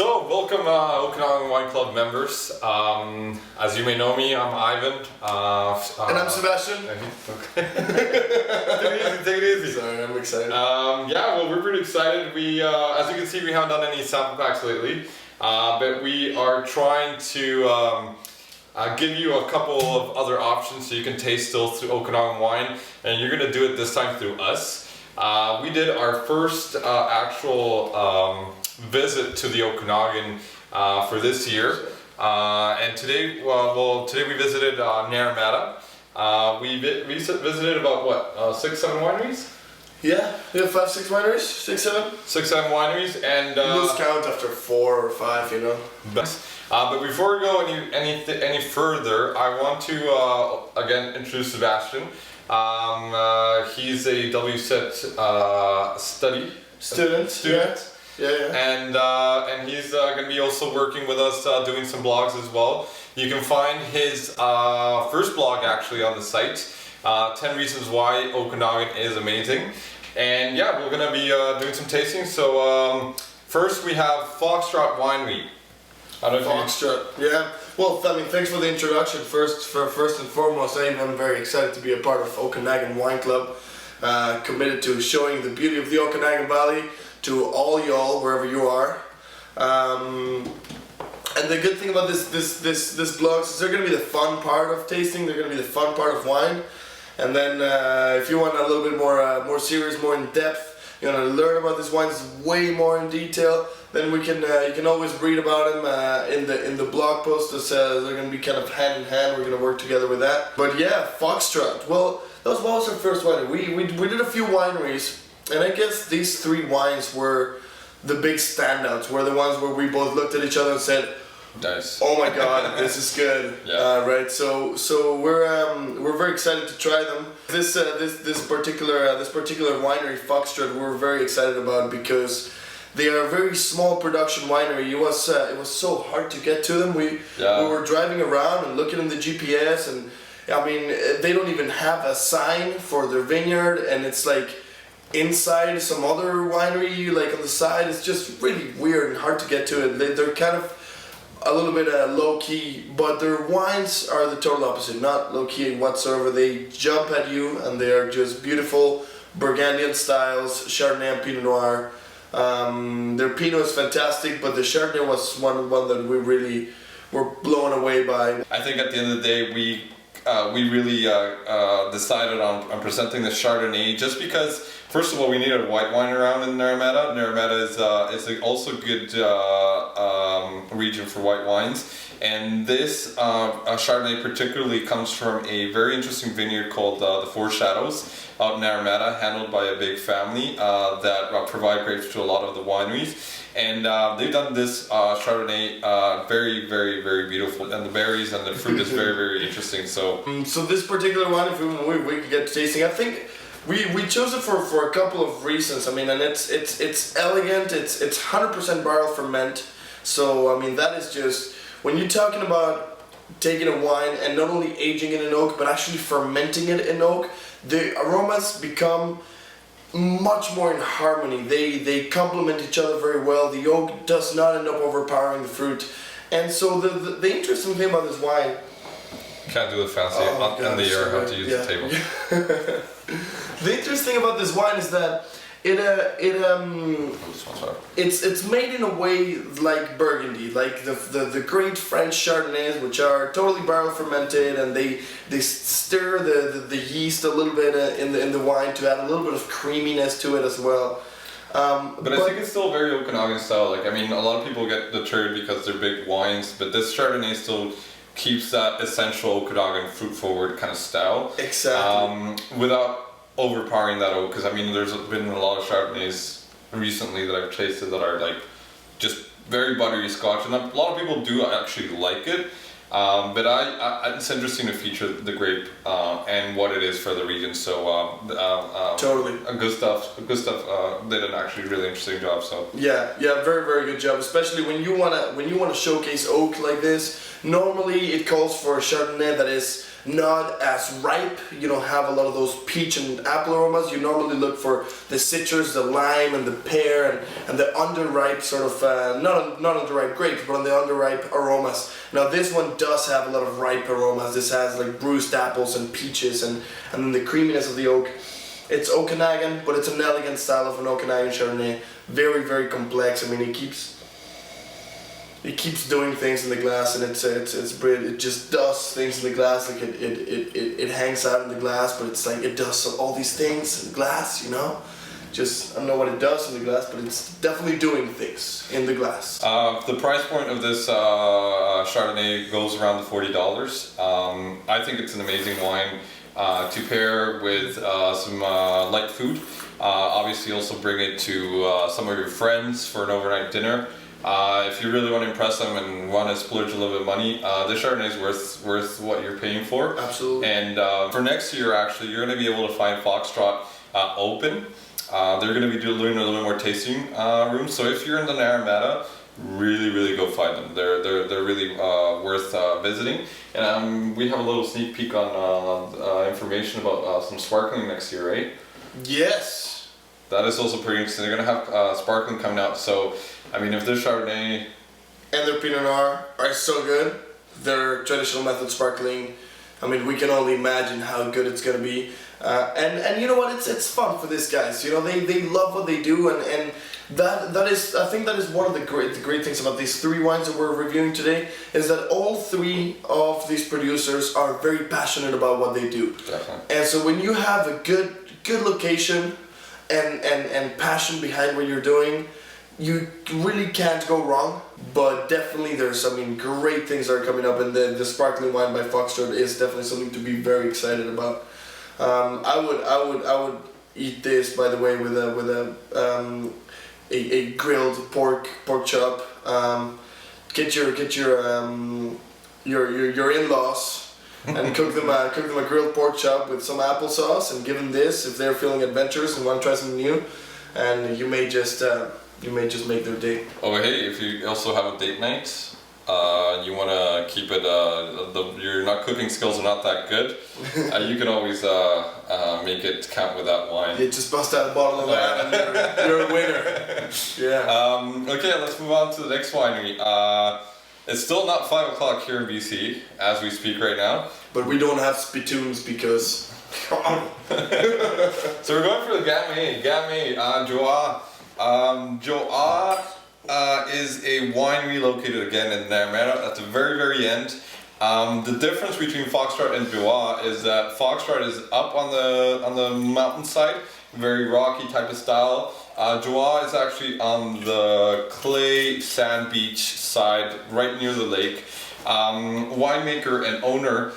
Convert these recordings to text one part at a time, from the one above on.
So, welcome Okanagan Wine Club members. As you may know me, I'm Ivan. And I'm Sebastian. Okay. Take it easy. Sorry, I'm excited. Yeah, well, we're pretty excited. We, as you can see, we haven't done any sample packs lately, but we are trying to give you a couple of other options so you can taste still through Okanagan wine, and you're gonna do it this time through us. We did our first actual visit to the Okanagan for this year, and today, today we visited Naramata. We visited about what, 6-7 wineries? Yeah, we have 5-6 wineries, 6-7. 6-7 wineries, and lose count after 4 or 5, you know. But before we go any further, I want to again introduce Sebastian. He's a WSET student. Yeah. And he's going to be also working with us doing some blogs as well. You can find his first blog actually on the site, 10 Reasons Why Okanagan is Amazing. And yeah, we're going to be doing some tasting. So first we have Foxtrot Winery. Foxtrot, yeah. Well, I mean, thanks for the introduction. First and foremost, I'm very excited to be a part of Okanagan Wine Club, committed to showing the beauty of the Okanagan Valley to all y'all wherever you are. And the good thing about this blog is they're gonna be the fun part of tasting. They're gonna be the fun part of wine. And then if you want a little bit more serious, more in depth, you want to learn about these wines way more in detail, then we can you can always read about them in the blog post. They're going to be kind of hand in hand. We're going to work together with that. But yeah, Foxtrot. Well, that was our first winery. We did a few wineries, and I guess these 3 wines were the big standouts. Were the ones where we both looked at each other and said, "Nice. Oh my God, this is good." Yeah. Right. So we're very excited to try them. This particular winery, Foxtrot, we're very excited about because they are a very small production winery. It was so hard to get to them. We were driving around and looking in the GPS, and I mean, they don't even have a sign for their vineyard, and it's like inside some other winery, like on the side. It's just really weird and hard to get to it. They're kind of a little bit low key, but their wines are the total opposite. Not low key whatsoever. They jump at you, and they are just beautiful Burgundian styles, Chardonnay and Pinot Noir. Their Pinot is fantastic, but the Chardonnay was one that we really were blown away by. I think at the end of the day, we really decided on presenting the Chardonnay just because, first of all, we needed a white wine around in Naramata. Naramata is also a good region for white wines, and this Chardonnay particularly comes from a very interesting vineyard called the Four Shadows out in Naramata, handled by a big family that provide grapes to a lot of the wineries. And they've done this Chardonnay very, very, very beautiful, and the berries and the fruit is very, very interesting. So this particular wine, if we could get to tasting, I think we chose it for a couple of reasons. I mean, and it's elegant. It's 100% barrel ferment. So I mean, that is just, when you're talking about taking a wine and not only aging it in oak but actually fermenting it in oak, the aromas become much more in harmony. They complement each other very well. The oak does not end up overpowering the fruit. And so the interesting thing about this wine, can't do the fancy in the air, have to use the table. The interesting thing about this wine is that it's made in a way like Burgundy, like the great French Chardonnays, which are totally barrel fermented, and they stir the yeast a little bit in the wine to add a little bit of creaminess to it as well. But I think it's still very Okanagan style. Like, I mean, a lot of people get deterred because they're big wines, but this Chardonnay still keeps that essential Okanagan fruit forward kind of style. Exactly. Without overpowering that oak, because I mean, there's been a lot of Chardonnays recently that I've tasted that are like just very buttery Scotch, and a lot of people do actually like it. But it's interesting to feature the grape and what it is for the region. So totally good stuff. Did an actually really interesting job. So yeah, very, very good job. Especially when you wanna showcase oak like this. Normally it calls for a Chardonnay that is not as ripe. You don't have a lot of those peach and apple aromas. You normally look for the citrus, the lime, and the pear, and the underripe sort of, not underripe grapes, but on the underripe aromas. Now this one does have a lot of ripe aromas. This has like bruised apples and peaches, and then the creaminess of the oak. It's Okanagan, but it's an elegant style of an Okanagan Chardonnay. Very, very complex. I mean, it keeps doing things in the glass, and it's brilliant. It just does things in the glass. Like it hangs out in the glass, but it's like it does all these things in the glass, you know. Just, I don't know what it does in the glass, but it's definitely doing things in the glass. The price point of this Chardonnay goes around the $40. I think it's an amazing wine to pair with some light food. Obviously also bring it to some of your friends for an overnight dinner. If you really want to impress them and want to splurge a little bit of money, this Chardonnay is worth what you're paying for. Absolutely. And for next year, actually, you're going to be able to find Foxtrot open. They're going to be doing a little bit more tasting rooms. So if you're in the Naramata, really go find them. They're really worth visiting. And we have a little sneak peek on information about some sparkling next year, right? Yes. That is also pretty interesting. They're going to have sparkling coming out. So, I mean, if this Chardonnay and their Pinot Noir are so good, their traditional method sparkling, I mean, we can only imagine how good it's going to be. And you know what, it's fun for these guys. You know, they love what they do, and that is, I think that is one of the great things about these three wines that we're reviewing today, is that all three of these producers are very passionate about what they do. Definitely. And so when you have a good location and passion behind what you're doing, you really can't go wrong. But definitely there's, I mean, great things that are coming up, and the sparkling wine by Foxtrot is definitely something to be very excited about. I would eat this, by the way, with a grilled pork chop. Get your in-laws and cook them a grilled pork chop with some applesauce, and give them this if they're feeling adventurous and want to try something new, and you may just make their day. Oh, hey, if you also have a date night, you want to keep it, your cooking skills are not that good, you can always make it count with that wine. Yeah, just bust out a bottle of that and you're a winner. Yeah. Okay, let's move on to the next winery. It's still not 5 o'clock here in BC as we speak right now. But we don't have spittoons because... So we're going for the Gamay, Joie. Joie is a winery located again in Naramata at the very end. The difference between Foxtrot and Joie is that Foxtrot is up on the mountainside, very rocky type of style. Joie is actually on the clay sand beach side, right near the lake. Winemaker and owner,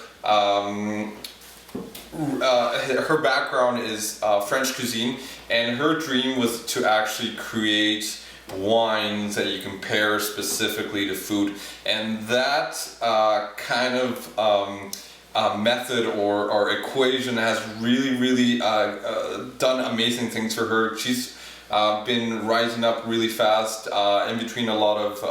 her background is French cuisine, and her dream was to actually create wines that you can pair specifically to food, and that kind of method or equation has really done amazing things for her. She's been rising up really fast in between a lot of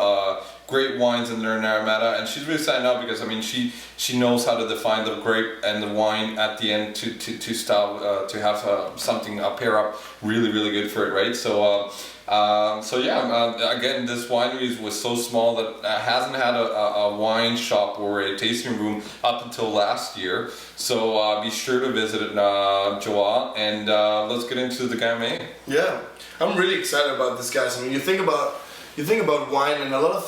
great wines in their Naramata, and she's really standing out because, I mean, she knows how to define the grape and the wine at the end to style to have something pair up really good for it, right? So again, this winery was so small that it hasn't had a wine shop or a tasting room up until last year. So be sure to visit it, Joie, and let's get into the Gamay. Yeah, I'm really excited about this, guys. I mean, you think about wine, and one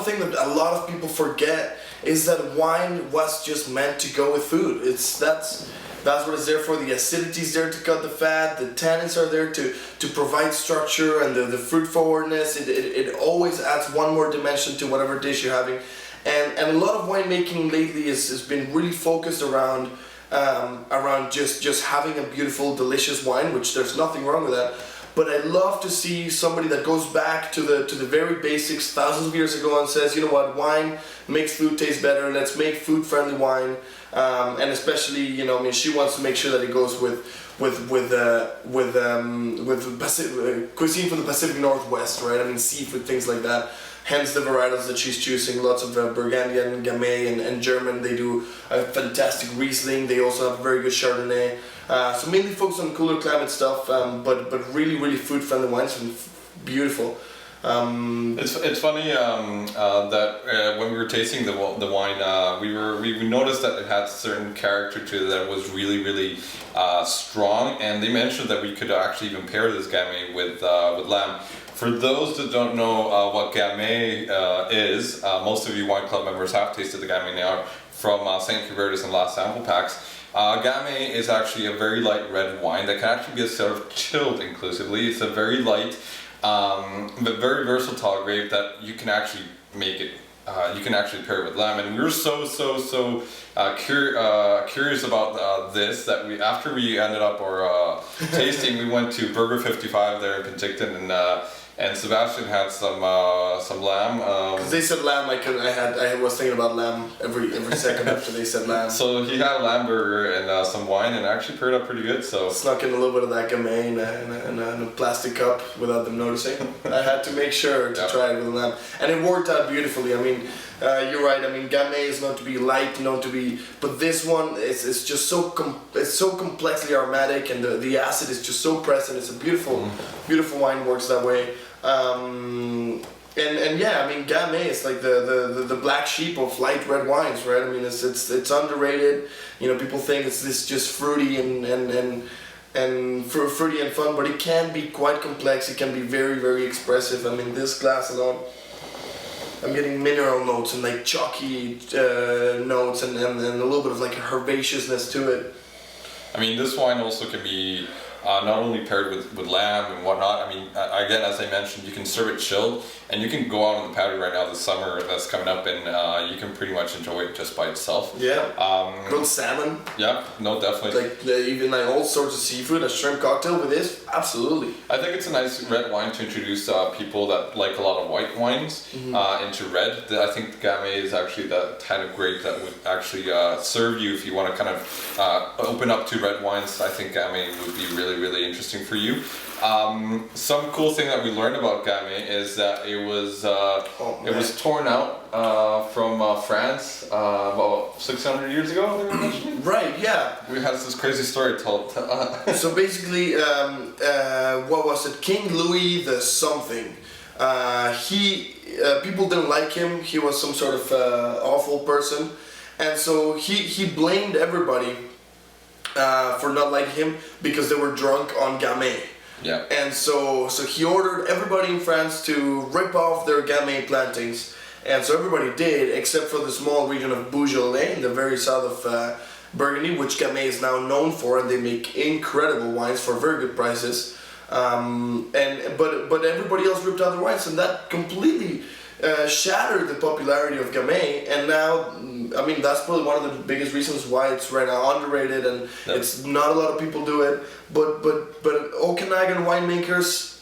thing that a lot of people forget is that wine was just meant to go with food. That's what it's there for. The acidity is there to cut the fat. The tannins are there to provide structure, and the fruit forwardness. It always adds one more dimension to whatever dish you're having. And a lot of winemaking lately has been really focused around just having a beautiful, delicious wine, which there's nothing wrong with that. but I love to see somebody that goes back to the very basics, thousands of years ago, and says, you know what, wine makes food taste better. Let's make food-friendly wine, and especially, you know, I mean, she wants to make sure that it goes with cuisine from the Pacific Northwest, right? I mean, seafood, things like that. Hence the varietals that she's choosing. Lots of Burgundian, Gamay, and German. They do a fantastic Riesling. They also have very good Chardonnay. So mainly focus on cooler climate stuff, but really food-friendly wines and beautiful. It's funny that when we were tasting the wine, we noticed that it had a certain character to it that was really strong, and they mentioned that we could actually even pair this Gamay with lamb. For those that don't know what Gamay is, most of you wine club members have tasted the Gamay now from St. Hubertus and last sample packs. Gamay is actually a very light red wine that can actually be sort of chilled inclusively. It's a very light but very versatile grape that you can actually make it. You can actually pair it with lamb, and we were so curious about this that after we ended up our tasting, we went to Burger 55 there in Penticton, and Sebastian had some lamb. Because they said lamb, I was thinking about lamb every second after they said lamb. So he had a lamb burger and some wine, and actually paired up pretty good. So snuck in a little bit of that Gamay in a plastic cup without them noticing. I had to make sure to try it with lamb, and it worked out beautifully. I mean, you're right. I mean, Gamay is known to be light, but this one is just so complexly aromatic, and the acid is just so present. It's a beautiful wine. Works that way. And yeah, I mean, Gamay is like the black sheep of light red wines, right? I mean, it's underrated. You know, people think it's this just fruity and fruity and fun, but it can be quite complex. It can be very expressive. I mean, this glass alone, I'm getting mineral notes and like chalky notes and a little bit of like herbaceousness to it. I mean, this wine also can be not only paired with lamb and whatnot. I mean, again, as I mentioned, you can serve it chilled, and you can go out on the patio right now this summer that's coming up, and you can pretty much enjoy it just by itself. Yeah. Grilled salmon. Yeah, no, definitely. Like even like all sorts of seafood, a shrimp cocktail with this, absolutely. I think it's a nice red wine to introduce people that like a lot of white wines into red. I think the Gamay is actually that kind of grape that would actually serve you if you want to kind of open up to red wines. I think Gamay would be really interesting for you. Some cool thing that we learned about Gamay is that it was torn out from France about 600 years ago. I think we mentioned. Right. Yeah. We had this crazy story told. So basically, what was it? King Louis the something. People didn't like him. He was some sort of awful person, and so he blamed everybody for not liking him because they were drunk on Gamay. Yeah. And so he ordered everybody in France to rip off their Gamay plantings, and so everybody did, except for the small region of Beaujolais in the very south of Burgundy, which Gamay is now known for, and they make incredible wines for very good prices. But everybody else ripped out their wines, and that completely shattered the popularity of Gamay. And now, I mean, that's probably one of the biggest reasons why it's right now underrated, and it's not a lot of people do it. But Okanagan winemakers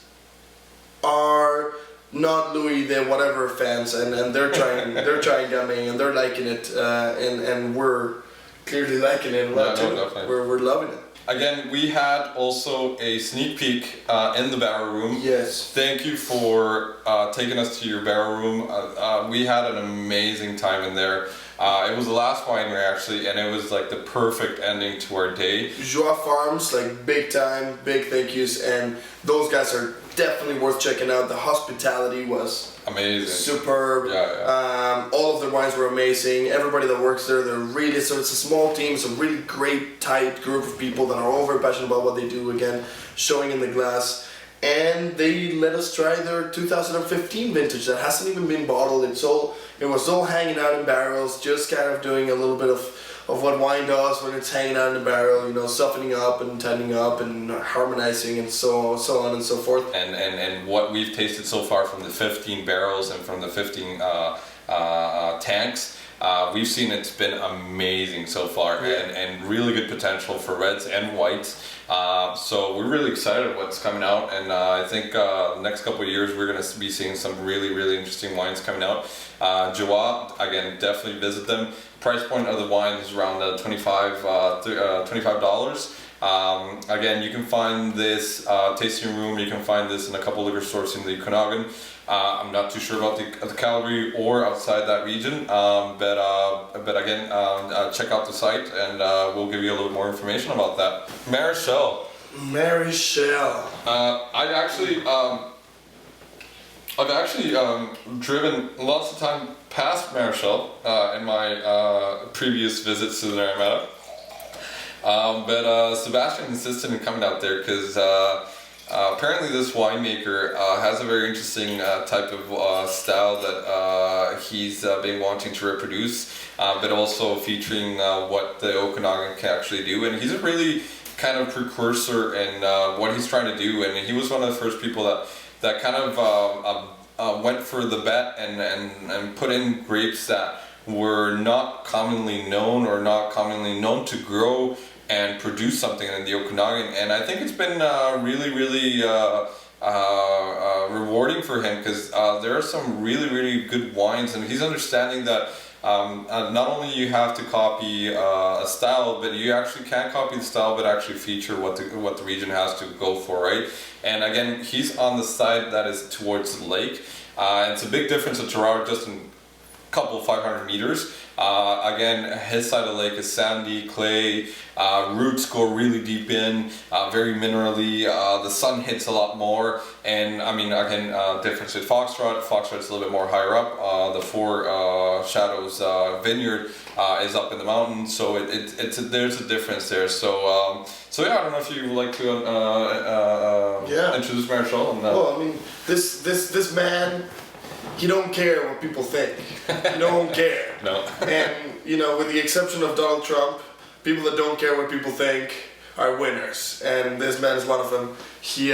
are not Louis the whatever fans, and they're trying Gamay, and they're liking it, and we're clearly liking it a lot too. Definitely. We're loving it. Again, we had also a sneak peek in the barrel room. Yes. Thank you for taking us to your barrel room. We had an amazing time in there. It was the last winery actually, and it was like the perfect ending to our day. Joie Farms, like big time, big thank yous, and those guys are definitely worth checking out. The hospitality was amazing, superb. Yeah. All of the wines were amazing. Everybody that works there, they're really, so it's a small team, it's a really great, tight group of people that are all very passionate about what they do, again, showing in the glass. And they let us try their 2015 vintage that hasn't even been bottled. It was all hanging out in barrels, just kind of doing a little bit of what wine does when it's hanging out in the barrel, you know, softening up and tightening up and harmonizing and so on and so forth. And what we've tasted so far from the 15 barrels and from the 15 tanks, we've seen it's been amazing so far, and really good potential for reds and whites. So we're really excited about what's coming out, and I think the next couple of years we're going to be seeing some really interesting wines coming out. Joie, again, definitely visit them. Price point of the wine is around $25. Again, you can find this tasting room, you can find this in a couple liquor stores in the Okanagan. I'm not too sure about the Calgary or outside that region, but again, check out the site and we'll give you a little more information about that. Marichel. I've actually driven lots of time past Marichel in my previous visits to the Naramata. But Sebastian insisted in coming out there because apparently this winemaker has a very interesting type of style that he's been wanting to reproduce, but also featuring what the Okanagan can actually do. And he's a really kind of precursor in what he's trying to do. And he was one of the first people that kind of went for the bet and put in grapes that were not commonly known or not commonly known to grow and produce something in the Okanagan. And I think it's been really rewarding for him, because there are some really good wines, and he's understanding that not only you have to copy a style, but you actually can copy the style but actually feature what the region has to go for, right? And again, he's on the side that is towards the lake. It's a big difference at Toronto, just in couple 500 meters. Again, his side of the lake is sandy, clay, roots go really deep in, very minerally, the sun hits a lot more, and I mean, again, difference with Foxtrot. Foxtrot's a little bit more higher up. The Four Shadows Vineyard is up in the mountains, so there's a difference there. So yeah, I don't know if you would like to introduce Marichel. Well, I mean, this man, he don't care what people think. He don't care. No. And you know, with the exception of Donald Trump, people that don't care what people think are winners, and this man is one of them. He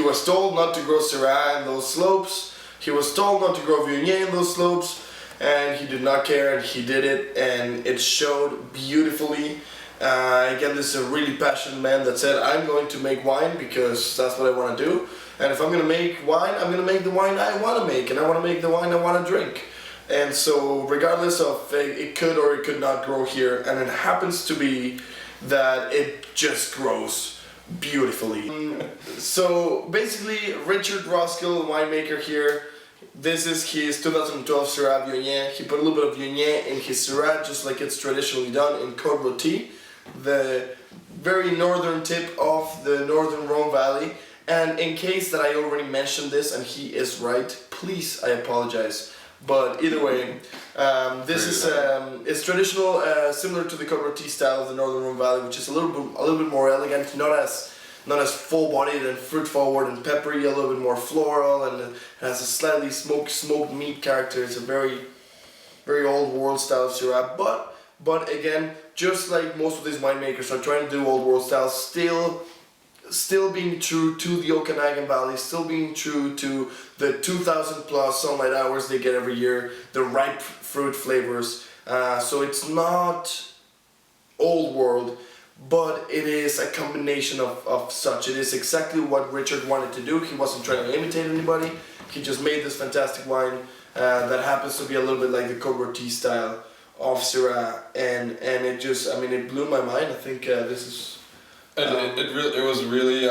was told not to grow Syrah in those slopes. He was told not to grow Viognier in those slopes, and he did not care, and he did it, and it showed beautifully. Again, this is a really passionate man that said, I'm going to make wine because that's what I want to do. And if I'm going to make wine, I'm going to make the wine I want to make, and I want to make the wine I want to drink. And so regardless of it could or it could not grow here, and it happens to be that it just grows beautifully. So basically, Richard Roskill, winemaker here, this is his 2012 Syrah Viognier. He put a little bit of Viognier in his Syrah, just like it's traditionally done in Côte-Rôtie, the very northern tip of the northern Rhone Valley. And in case that I already mentioned this and he is right, please, I apologize. But either way, this is it's traditional, similar to the Côte-Rôtie style of the northern Rhone Valley, which is a little bit more elegant, not as full-bodied and fruit-forward and peppery, a little bit more floral, and it has a slightly smoked meat character. It's a very old world style of Syrah, but again, just like most of these winemakers are trying to do old world styles, still being true to the Okanagan Valley, still being true to the 2,000 plus sunlight hours they get every year, the ripe fruit flavors. So it's not old world, but it is a combination of such. It is exactly what Richard wanted to do. He wasn't trying to imitate anybody. He just made this fantastic wine that happens to be a little bit like the Côte-Rôtie style of Syrah, and it just, I mean, it blew my mind. I think this is... It was really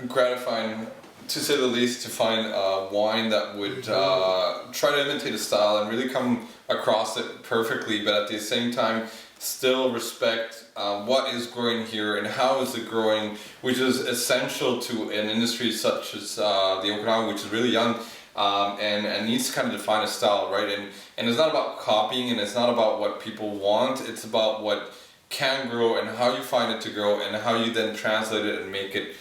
gratifying, to say the least, to find wine that would try to imitate a style and really come across it perfectly, but at the same time still respect what is growing here and how is it growing, which is essential to an industry such as the Okanagan, which is really young and needs to kind of define a style, right? And it's not about copying, and it's not about what people want, it's about what can grow and how you find it to grow and how you then translate it and make it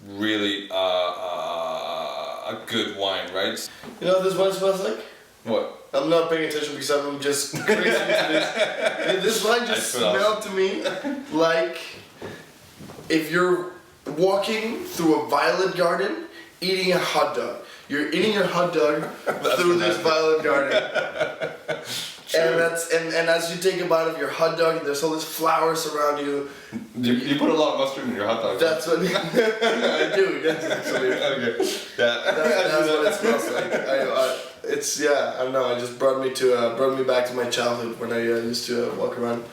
really a good wine, right? You know what this wine smells like? What? I'm not paying attention because I'm just crazy into this. This wine just smelled to me like if you're walking through a violet garden eating a hot dog. You're eating your hot dog through this violet garden. And as you take a bite of your hot dog, there's all these flowers around you. You put a lot of mustard in your hot dog. That's what I do. Yes, actually. Okay. Yeah. That's what it smells like. I don't know. It just brought me back to my childhood when I used to walk around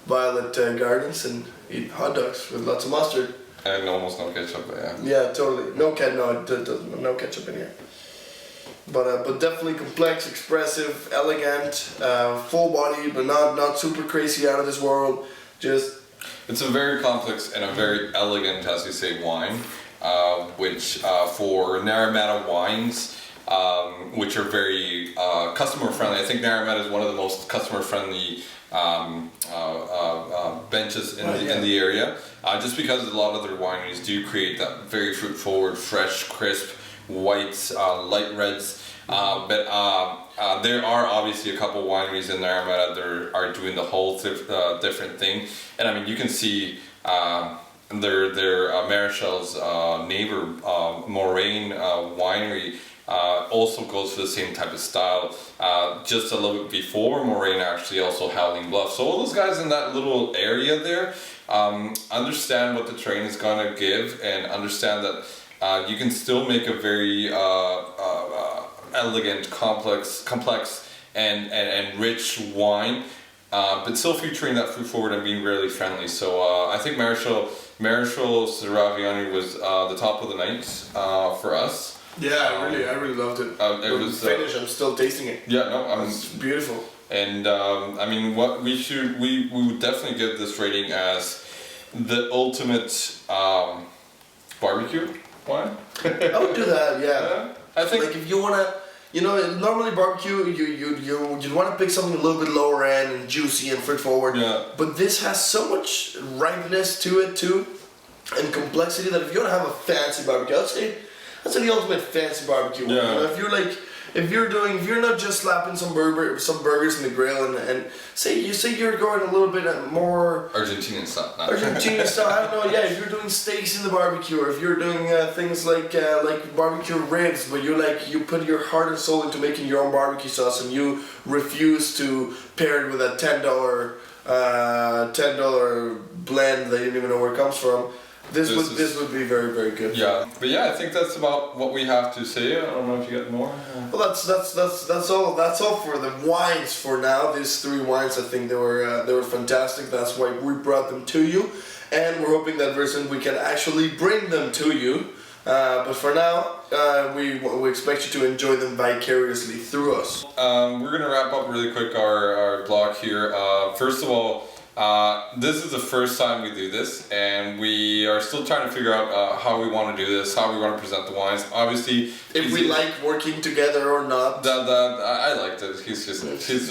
violet gardens and eat hot dogs with lots of mustard. And almost no ketchup, yeah. Yeah, totally. No ketchup in here. But definitely complex, expressive, elegant, full body, but not super crazy out of this world. Just it's a very complex and a very elegant, as you say, wine, which for Naramata wines, which are very customer friendly. I think Naramata is one of the most customer friendly benches in the area, just because a lot of their wineries do create that very fruit forward, fresh, crisp whites, light reds. But there are obviously a couple wineries in Naramata that are doing the whole different thing, and I mean you can see their Marichel's neighbor Moraine winery also goes for the same type of style. Just a little bit before Moraine, actually also Howling Bluff. So all those guys in that little area there understand what the terrain is gonna give, and understand that you can still make a very elegant, complex and rich wine, but still featuring that fruit forward and being really friendly. So I think Marichel Vineyards was the top of the night for us. yeah, I really loved it. It was finished. I'm still tasting it. Yeah, no, It's beautiful. and I mean, what we would definitely give this rating as the ultimate barbecue wine. I would do that. Yeah. I think Like if you wanna, normally barbecue, you'd want to pick something a little bit lower end and juicy and fruit forward. Yeah. But this has so much ripeness to it too, and complexity that if you want to have a fancy barbecue, I'd say the ultimate fancy barbecue. Yeah. If you're not just slapping some burgers in the grill and say you're going a little bit more Argentinian stuff. Argentinian style. I don't know. Yeah, if you're doing steaks in the barbecue, or if you're doing things like barbecue ribs, but you put your heart and soul into making your own barbecue sauce, and you refuse to pair it with a $10 blend that you don't even know where it comes from. This would be very, very good. Yeah, but yeah, I think that's about what we have to say. I don't know if you got more. Well, that's all. That's all for the wines for now. These 3 wines, I think they were fantastic. That's why we brought them to you, and we're hoping that very soon we can actually bring them to you. But for now, we expect you to enjoy them vicariously through us. We're gonna wrap up really quick our blog here. First of all, this is the first time we do this, and we are still trying to figure out how we want to do this, how we want to present the wines. Obviously, if we like working together or not. I liked it. He's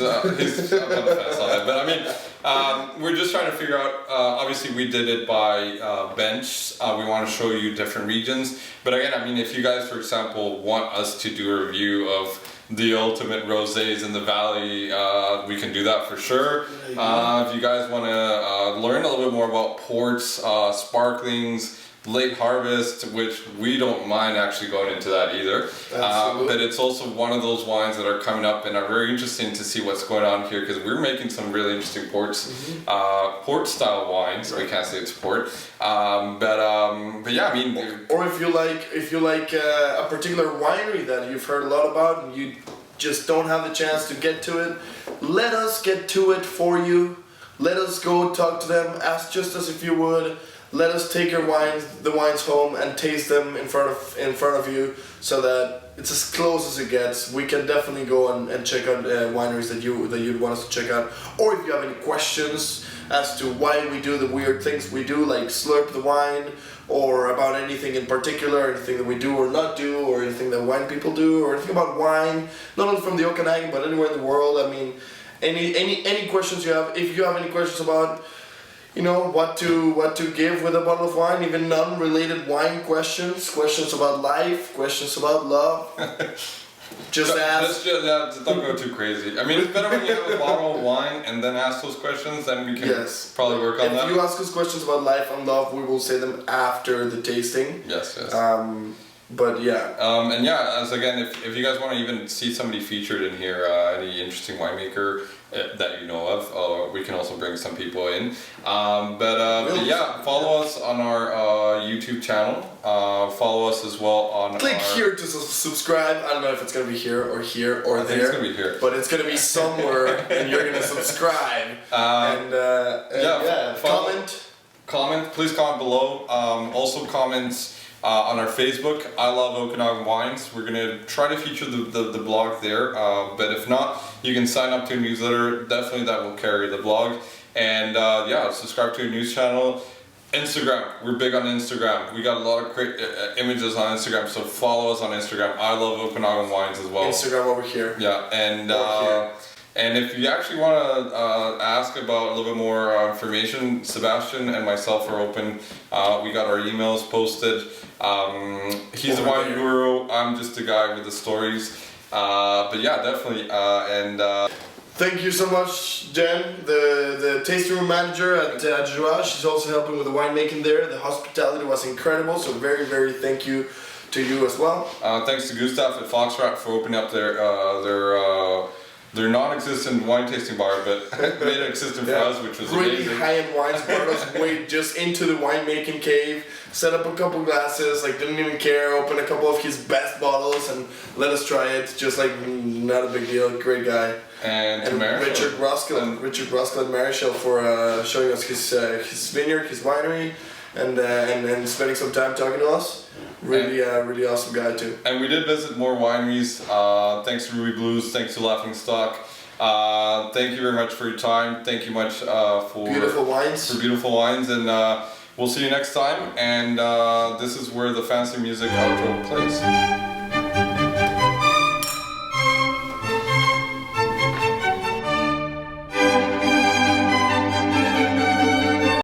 up on the fence on it. But I mean, we're just trying to figure out. Obviously, we did it by bench. We want to show you different regions. But again, I mean, if you guys, for example, want us to do a review of the ultimate rosés in the valley, we can do that for sure. If you guys want to learn a little bit more about ports, sparklings, late harvest, which we don't mind actually going into that either. But it's also one of those wines that are coming up and are very interesting to see what's going on here, because we're making some really interesting ports, port style wines. Right. We can't say it's port, but yeah, I mean, or if you like a particular winery that you've heard a lot about and you just don't have the chance to get to it, let us get to it for you. Let us go talk to them, ask just as if you would. Let us take the wines home and taste them in front of you, so that it's as close as it gets. We can definitely go and check out wineries that you'd want us to check out. Or if you have any questions as to why we do the weird things we do, like slurp the wine, or about anything in particular, anything that we do or not do, or anything that wine people do, or anything about wine, not only from the Okanagan but anywhere in the world. I mean, any questions you have. If you have any questions about, what to give with a bottle of wine, even non-related wine questions about life, questions about love, just ask. Don't go too crazy. I mean, it's better when you have a bottle of wine and then ask those questions, then we can probably work on that. If you ask us questions about life and love, we will say them after the tasting. Yes. But yeah. And yeah, as again, if you guys want to even see somebody featured in here, any interesting winemaker that you know of, we can also bring some people in. But yeah, follow us on our YouTube channel. Follow us as well on Click here to subscribe. I don't know if it's going to be here or there. It's going to be here. But it's going to be somewhere and you're going to subscribe. Comment. Please comment below. Also comment on our Facebook. I love Okanagan Wines. We're gonna try to feature the blog there. But if not, you can sign up to a newsletter. Definitely that will carry the blog. And yeah, subscribe to a news channel. Instagram. We're big on Instagram. We got a lot of great images on Instagram. So follow us on Instagram. I love Okanagan Wines as well. Instagram over here. Yeah, and if you actually want to ask about a little bit more information, Sebastian and myself are open. We got our emails posted. He's a wine guru. I'm just a guy with the stories. But yeah, definitely. Thank you so much, Jen, the tasting room manager at Joie. She's also helping with the winemaking there. The hospitality was incredible. So very, very thank you to you as well. Thanks to Gustav at Foxtrot for opening up their non-existent wine tasting bar, but made it existent for us, which was really amazing. high-end wines. Brought us way just into the winemaking cave, set up a couple glasses, like didn't even care, opened a couple of his best bottles and let us try it. Just like not a big deal. Great guy. And Richard Ruskell and Marichel for showing us his vineyard, his winery, and spending some time talking to us. Really awesome guy too. And we did visit more wineries. Thanks to Ruby Blues. Thanks to Laughing Stock. Thank you very much for your time. Thank you much for beautiful wines. And we'll see you next time. And this is where the fancy music outro plays.